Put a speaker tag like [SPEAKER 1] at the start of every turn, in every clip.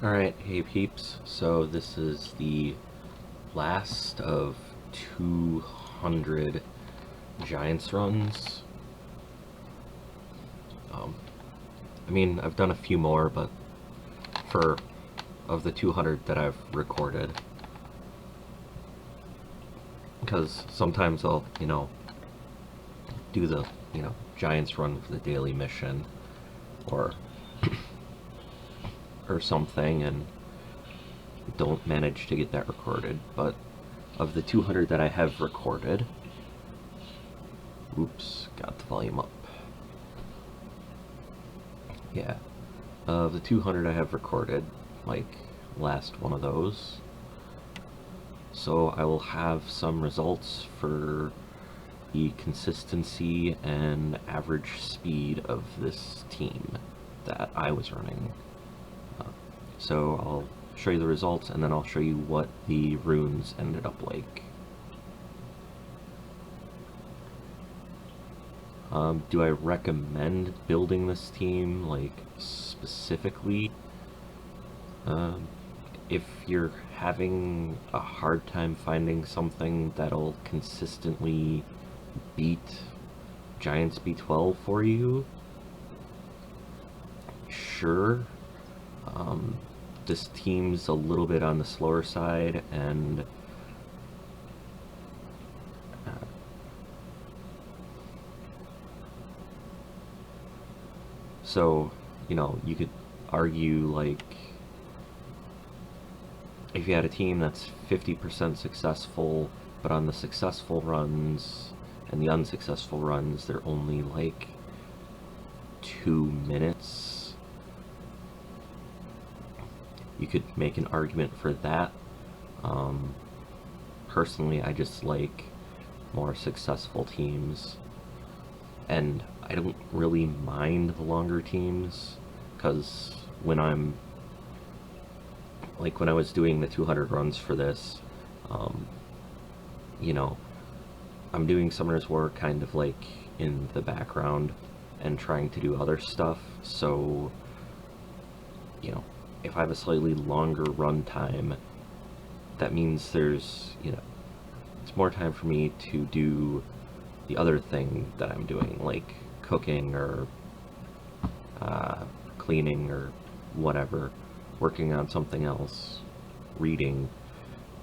[SPEAKER 1] Alright, hey peeps, so this is the last of 200 Giants runs. I mean, I've done a few more, but of the 200 that I've recorded, because sometimes I'll, do the, Giants run for the daily mission, or something, and don't manage to get that recorded. But of the 200 that I have recorded, oops, got the volume up. Yeah, of the 200 I have recorded, last one of those. So I will have some results for the consistency and average speed of this team that I was running. So I'll show you the results, and then I'll show you what the runes ended up like. Do I recommend building this team, specifically? If you're having a hard time finding something that'll consistently beat Giants B12 for you, sure. This team's a little bit on the slower side, and so, you could argue, if you had a team that's 50% successful, but on the successful runs and the unsuccessful runs, they're only 2 minutes. You could make an argument for that. Personally, I just like more successful teams, and I don't really mind the longer teams, because when I was doing the 200 runs for this, I'm doing Summoner's War kind of in the background and trying to do other stuff, so if I have a slightly longer run time, that means there's, it's more time for me to do the other thing that I'm doing, like cooking or cleaning or whatever, working on something else, reading.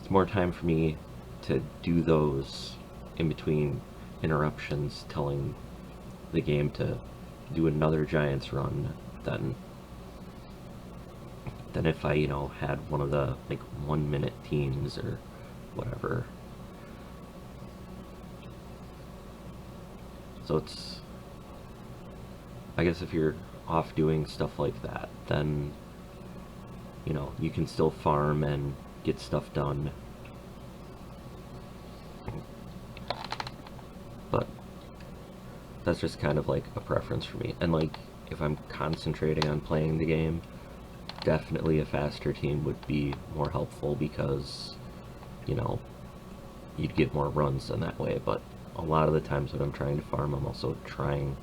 [SPEAKER 1] It's more time for me to do those in between interruptions, telling the game to do another Giants run than if I, had one of the 1 minute teams or whatever. So it's, I guess if you're off doing stuff like that, then you can still farm and get stuff done. But that's just kind of a preference for me. And if I'm concentrating on playing the game, definitely a faster team would be more helpful, because you'd get more runs in that way. But a lot of the times when I'm trying to farm, I'm also trying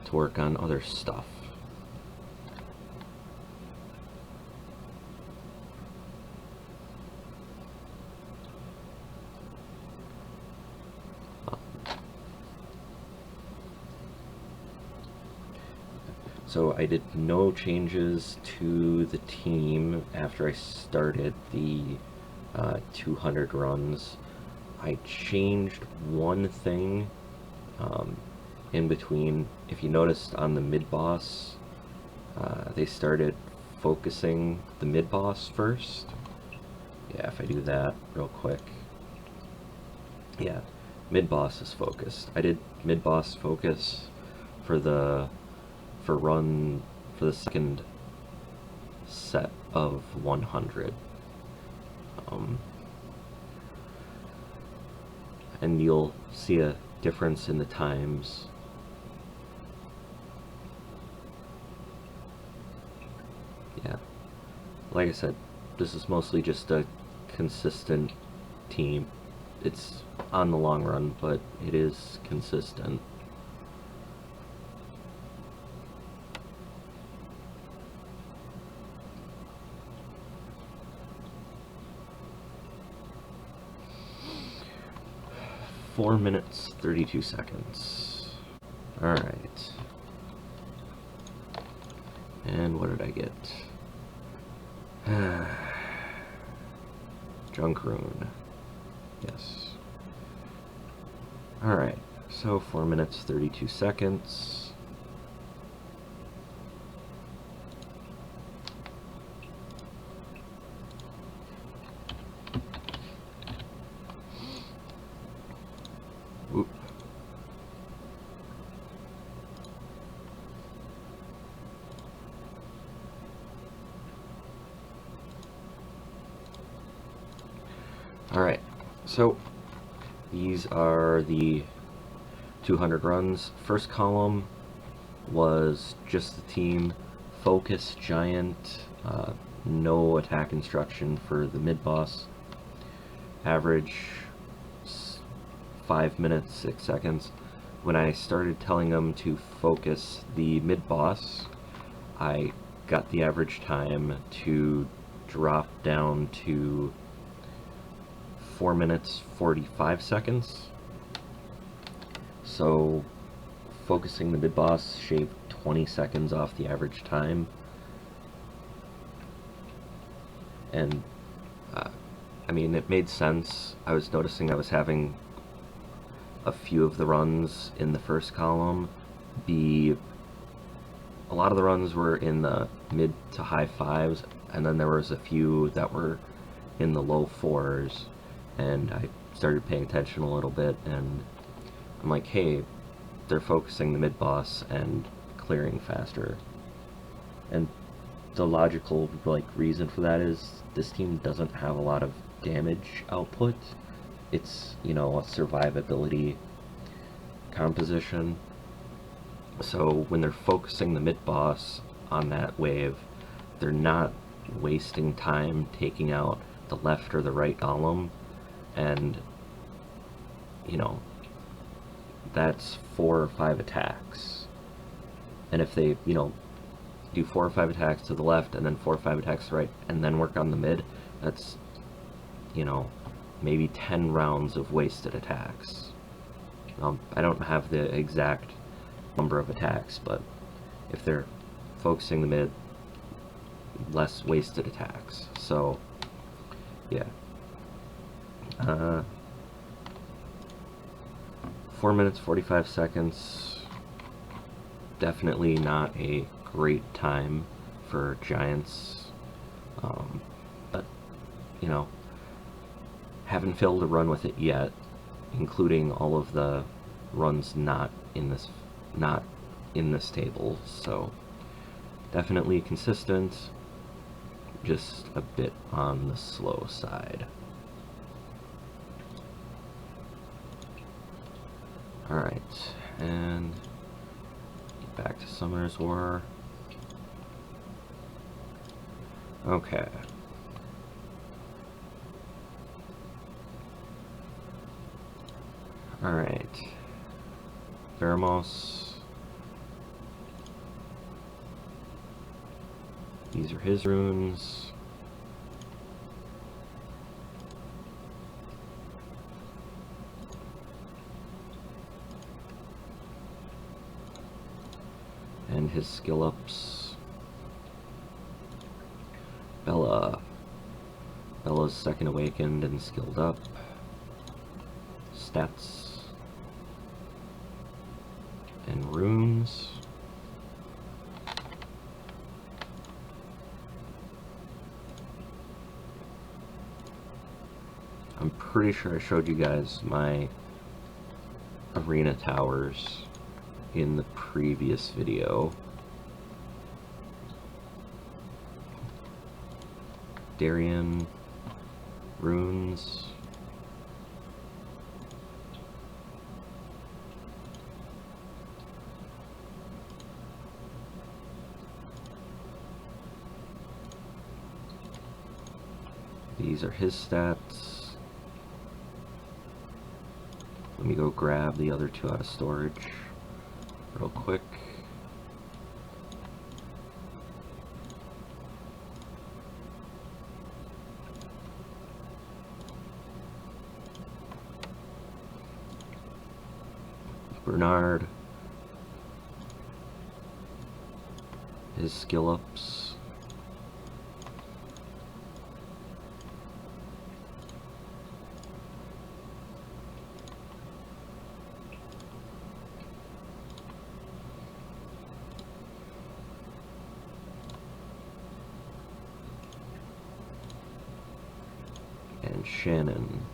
[SPEAKER 1] to work on other stuff. So I did no changes to the team after I started the 200 runs. I changed one thing in between. If you noticed on the mid-boss, they started focusing the mid-boss first. Yeah, if I do that real quick. Yeah, mid-boss is focused. I did mid-boss focus for the second set of 100. And you'll see a difference in the times. Yeah, like I said, this is mostly just a consistent team. It's on the long run, but it is consistent. 4 minutes, 32 seconds. Alright. And what did I get? Junk rune. Yes. Alright, so 4 minutes, 32 seconds. Oop. Alright, so these are the 200 runs. First column was just the team, focus, giant, no attack instruction for the mid-boss. Average 5 minutes, 6 seconds. When I started telling them to focus the mid-boss, I got the average time to drop down to 4 minutes, 45 seconds. So focusing the mid-boss shaved 20 seconds off the average time. And I mean, it made sense. I was noticing I was having a few of the runs in the first column be, a lot of the runs were in the mid to high 5s, and then there was a few that were in the low 4s, and I started paying attention a little bit, and I'm like, hey, they're focusing the mid-boss and clearing faster. And the logical reason for that is this team doesn't have a lot of damage output. It's, you know, a survivability composition. So when they're focusing the mid-boss on that wave, they're not wasting time taking out the left or the right column, and, you know, that's 4 or 5 attacks. And if they, you know, do 4 or 5 attacks to the left and then 4 or 5 attacks to the right and then work on the mid, that's, you know, maybe 10 rounds of wasted attacks. I don't have the exact number of attacks, but if they're focusing the mid, less wasted attacks. So yeah, 4 minutes 45 seconds, definitely not a great time for giants, but you know, haven't failed to run with it yet, including all of the runs not in this table. So definitely consistent, just a bit on the slow side. Alright, and get back to Summoner's War. Okay. Alright. Thermos. These are his runes. And his skill ups. Bella's second awakened and skilled up. Stats. And runes. I'm pretty sure I showed you guys my arena towers in the previous video. Darien, runes. These are his stats. Let me go grab the other 2 out of storage real quick. Bernard, his skill ups. And Shannon.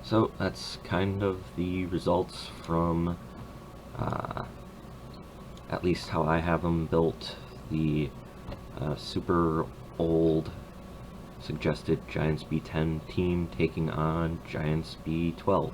[SPEAKER 1] So that's kind of the results from at least how I have them built. The super old suggested Giants B10 team taking on Giants B12.